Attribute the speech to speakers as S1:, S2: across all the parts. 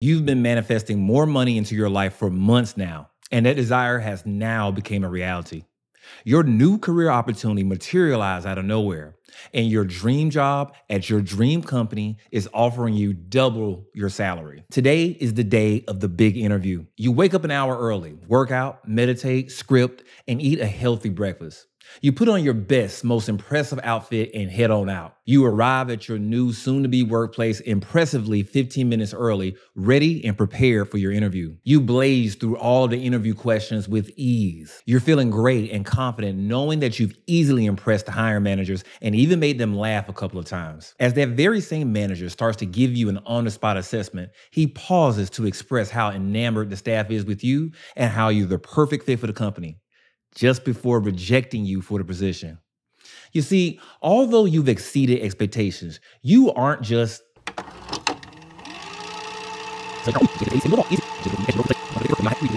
S1: You've been manifesting more money into your life for months now, and that desire has now become a reality. Your new career opportunity materialized out of nowhere, and your dream job at your dream company is offering you double your salary. Today is the day of the big interview. You wake up an hour early, work out, meditate, script, and eat a healthy breakfast. You put on your best, most impressive outfit and head on out. You arrive at your new soon-to-be workplace impressively 15 minutes early, ready and prepared for your interview. You blaze through all the interview questions with ease. You're feeling great and confident knowing that you've easily impressed the hiring managers and even made them laugh a couple of times. As that very same manager starts to give you an on-the-spot assessment, he pauses to express how enamored the staff is with you and how you're the perfect fit for the company, just before rejecting you for the position. You see, although you've exceeded expectations, you aren't just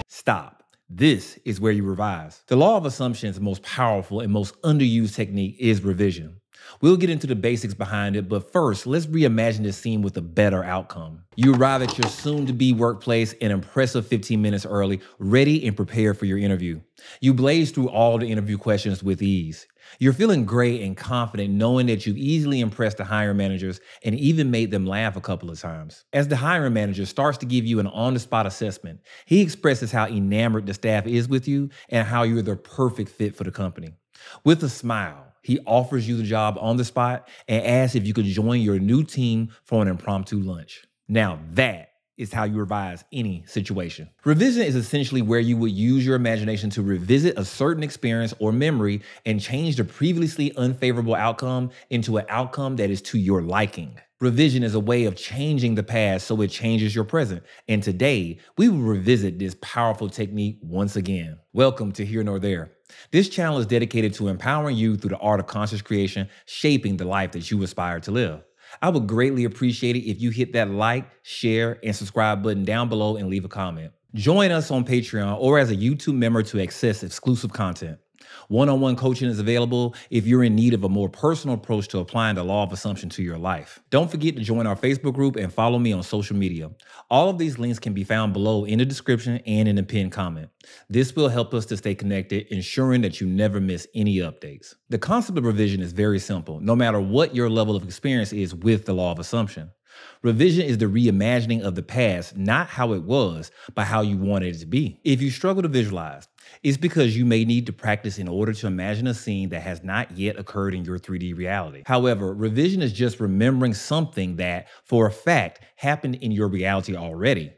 S1: stop. This is where you revise. The law of assumption's most powerful and most underused technique is revision. We'll get into the basics behind it, but first, let's reimagine this scene with a better outcome. You arrive at your soon-to-be workplace an impressive 15 minutes early, ready and prepared for your interview. You blaze through all the interview questions with ease. You're feeling great and confident knowing that you've easily impressed the hiring managers and even made them laugh a couple of times. As the hiring manager starts to give you an on-the-spot assessment, he expresses how enamored the staff is with you and how you're the perfect fit for the company. With a smile, he offers you the job on the spot and asks if you could join your new team for an impromptu lunch. Now that is how you revise any situation. Revision is essentially where you would use your imagination to revisit a certain experience or memory and change the previously unfavorable outcome into an outcome that is to your liking. Revision is a way of changing the past so it changes your present. And today, we will revisit this powerful technique once again. Welcome to Here Nor There. This channel is dedicated to empowering you through the art of conscious creation, shaping the life that you aspire to live. I would greatly appreciate it if you hit that like, share, and subscribe button down below and leave a comment. Join us on Patreon or as a YouTube member to access exclusive content. One-on-one coaching is available if you're in need of a more personal approach to applying the law of assumption to your life. Don't forget to join our Facebook group and follow me on social media. All of these links can be found below in the description and in the pinned comment. This will help us to stay connected, ensuring that you never miss any updates. The concept of revision is very simple, no matter what your level of experience is with the law of assumption. Revision is the reimagining of the past, not how it was, but how you wanted it to be. If you struggle to visualize, it's because you may need to practice in order to imagine a scene that has not yet occurred in your 3D reality. However, revision is just remembering something that, for a fact, happened in your reality already.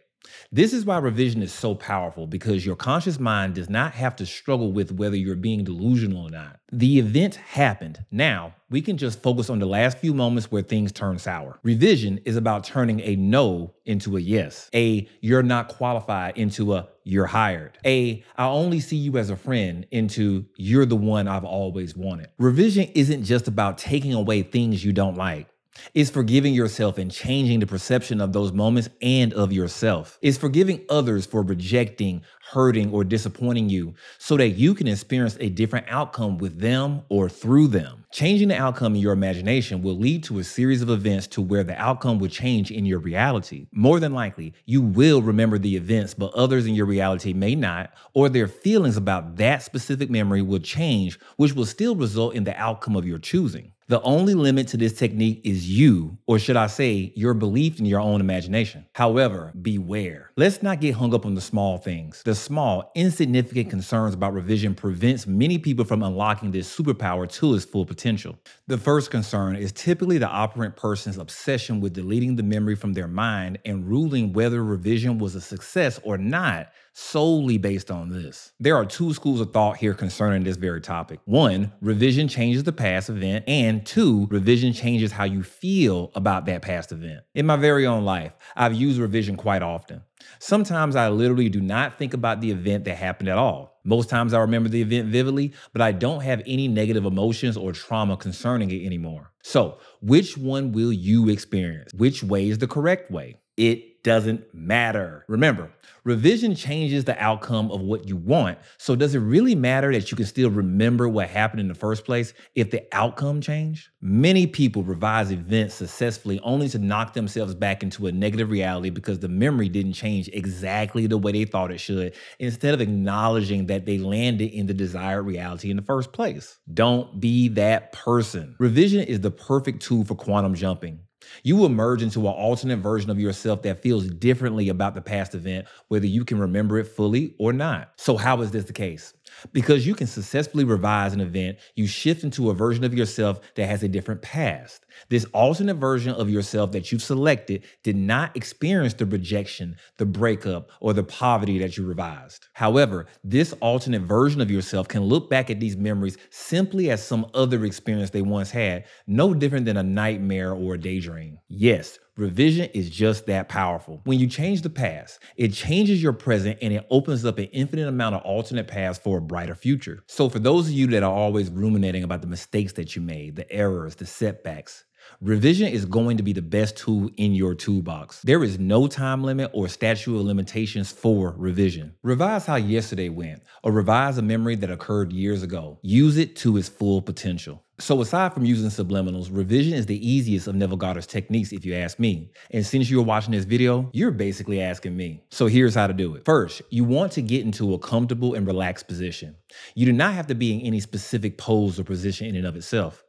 S1: This is why revision is so powerful, because your conscious mind does not have to struggle with whether you're being delusional or not. The event happened. Now, we can just focus on the last few moments where things turn sour. Revision is about turning a no into a yes, a you're not qualified into a you're hired, a I only see you as a friend into you're the one I've always wanted. Revision isn't just about taking away things you don't like. It's forgiving yourself and changing the perception of those moments and of yourself. It's forgiving others for rejecting, hurting, or disappointing you so that you can experience a different outcome with them or through them. Changing the outcome in your imagination will lead to a series of events to where the outcome will change in your reality. More than likely, you will remember the events, but others in your reality may not, or their feelings about that specific memory will change, which will still result in the outcome of your choosing. The only limit to this technique is you, or should I say, your belief in your own imagination. However, beware. Let's not get hung up on the small things. The small, insignificant concerns about revision prevents many people from unlocking this superpower to its full potential. The first concern is typically the operant person's obsession with deleting the memory from their mind and ruling whether revision was a success or not, solely based on this. There are two schools of thought here concerning this very topic. One, revision changes the past event, and two, revision changes how you feel about that past event. In my very own life, I've used revision quite often. Sometimes I literally do not think about the event that happened at all. Most times I remember the event vividly, but I don't have any negative emotions or trauma concerning it anymore. So, which one will you experience? Which way is the correct way? It doesn't matter. Remember, revision changes the outcome of what you want. So does it really matter that you can still remember what happened in the first place if the outcome changed? Many people revise events successfully only to knock themselves back into a negative reality because the memory didn't change exactly the way they thought it should, instead of acknowledging that they landed in the desired reality in the first place. Don't be that person. Revision is the perfect tool for quantum jumping. You will merge into an alternate version of yourself that feels differently about the past event, whether you can remember it fully or not. So how is this the case? Because you can successfully revise an event, you shift into a version of yourself that has a different past. This alternate version of yourself that you've selected did not experience the rejection, the breakup, or the poverty that you revised. However, this alternate version of yourself can look back at these memories simply as some other experience they once had, no different than a nightmare or a daydream. Yes, revision is just that powerful. When you change the past, it changes your present and it opens up an infinite amount of alternate paths for a brighter future. So for those of you that are always ruminating about the mistakes that you made, the errors, the setbacks, revision is going to be the best tool in your toolbox. There is no time limit or statute of limitations for revision. Revise how yesterday went, or revise a memory that occurred years ago. Use it to its full potential. So aside from using subliminals, revision is the easiest of Neville Goddard's techniques if you ask me. And since you're watching this video, you're basically asking me. So here's how to do it. First, you want to get into a comfortable and relaxed position. You do not have to be in any specific pose or position in and of itself.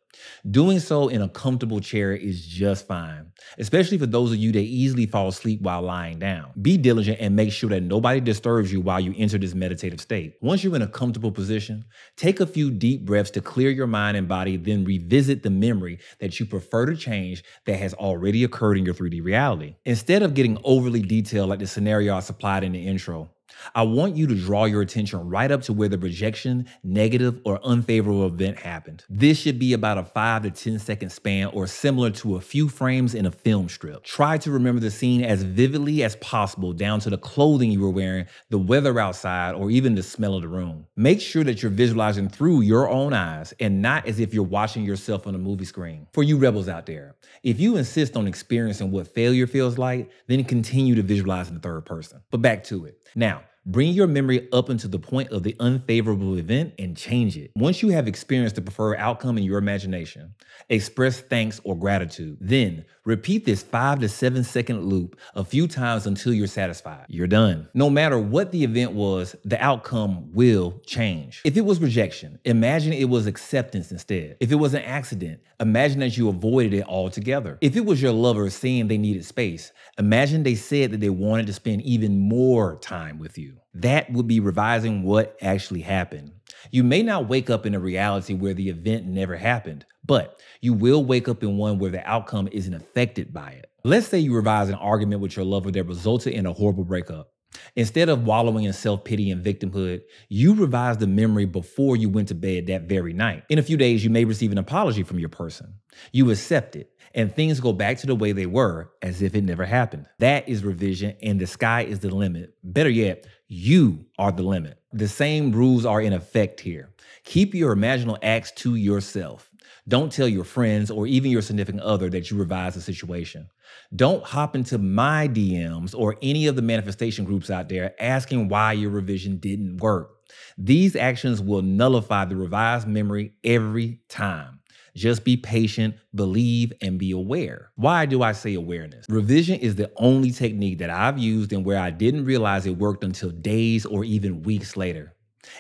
S1: Doing so in a comfortable chair is just fine, especially for those of you that easily fall asleep while lying down. Be diligent and make sure that nobody disturbs you while you enter this meditative state. Once you're in a comfortable position, take a few deep breaths to clear your mind and body, then revisit the memory that you prefer to change that has already occurred in your 3D reality. Instead of getting overly detailed like the scenario I supplied in the intro, I want you to draw your attention right up to where the rejection, negative, or unfavorable event happened. This should be about a 5 to 10 second span or similar to a few frames in a film strip. Try to remember the scene as vividly as possible, down to the clothing you were wearing, the weather outside, or even the smell of the room. Make sure that you're visualizing through your own eyes and not as if you're watching yourself on a movie screen. For you rebels out there, if you insist on experiencing what failure feels like, then continue to visualize in the third person. But back to it. Now, bring your memory up until the point of the unfavorable event and change it. Once you have experienced the preferred outcome in your imagination, express thanks or gratitude. Then repeat this 5 to 7 second loop a few times until you're satisfied. You're done. No matter what the event was, the outcome will change. If it was rejection, imagine it was acceptance instead. If it was an accident, imagine that you avoided it altogether. If it was your lover saying they needed space, imagine they said that they wanted to spend even more time with you. That would be revising what actually happened. You may not wake up in a reality where the event never happened, but you will wake up in one where the outcome isn't affected by it. Let's say you revise an argument with your lover that resulted in a horrible breakup. Instead of wallowing in self-pity and victimhood, you revise the memory before you went to bed that very night. In a few days, you may receive an apology from your person. You accept it, and things go back to the way they were as if it never happened. That is revision, and the sky is the limit. Better yet, you are the limit. The same rules are in effect here. Keep your imaginal acts to yourself. Don't tell your friends or even your significant other that you revised the situation. Don't hop into my DMs or any of the manifestation groups out there asking why your revision didn't work. These actions will nullify the revised memory every time. Just be patient, believe, and be aware. Why do I say awareness? Revision is the only technique that I've used and where I didn't realize it worked until days or even weeks later.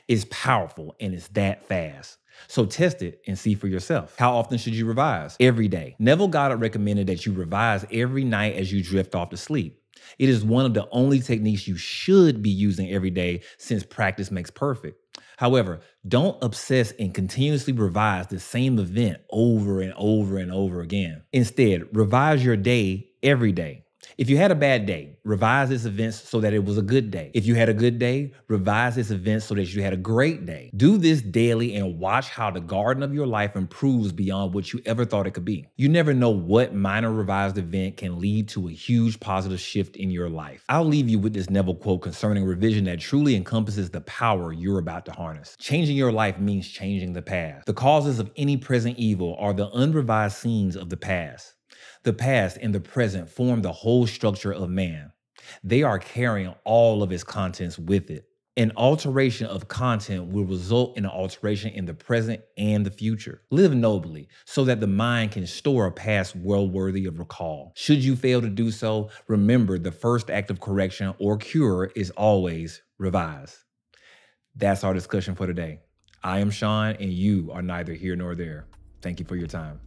S1: It's powerful and it's that fast. So test it and see for yourself. How often should you revise? Every day. Neville Goddard recommended that you revise every night as you drift off to sleep. It is one of the only techniques you should be using every day since practice makes perfect. However, don't obsess and continuously revise the same event over and over and over again. Instead, revise your day every day. If you had a bad day, revise this event so that it was a good day. If you had a good day, revise this event so that you had a great day. Do this daily and watch how the garden of your life improves beyond what you ever thought it could be. You never know what minor revised event can lead to a huge positive shift in your life. I'll leave you with this Neville quote concerning revision that truly encompasses the power you're about to harness. Changing your life means changing the past. The causes of any present evil are the unrevised scenes of the past. The past and the present form the whole structure of man. They are carrying all of its contents with it. An alteration of content will result in an alteration in the present and the future. Live nobly so that the mind can store a past well worthy of recall. Should you fail to do so, remember the first act of correction or cure is always revise. That's our discussion for today. I am Sean, and you are neither here nor there. Thank you for your time.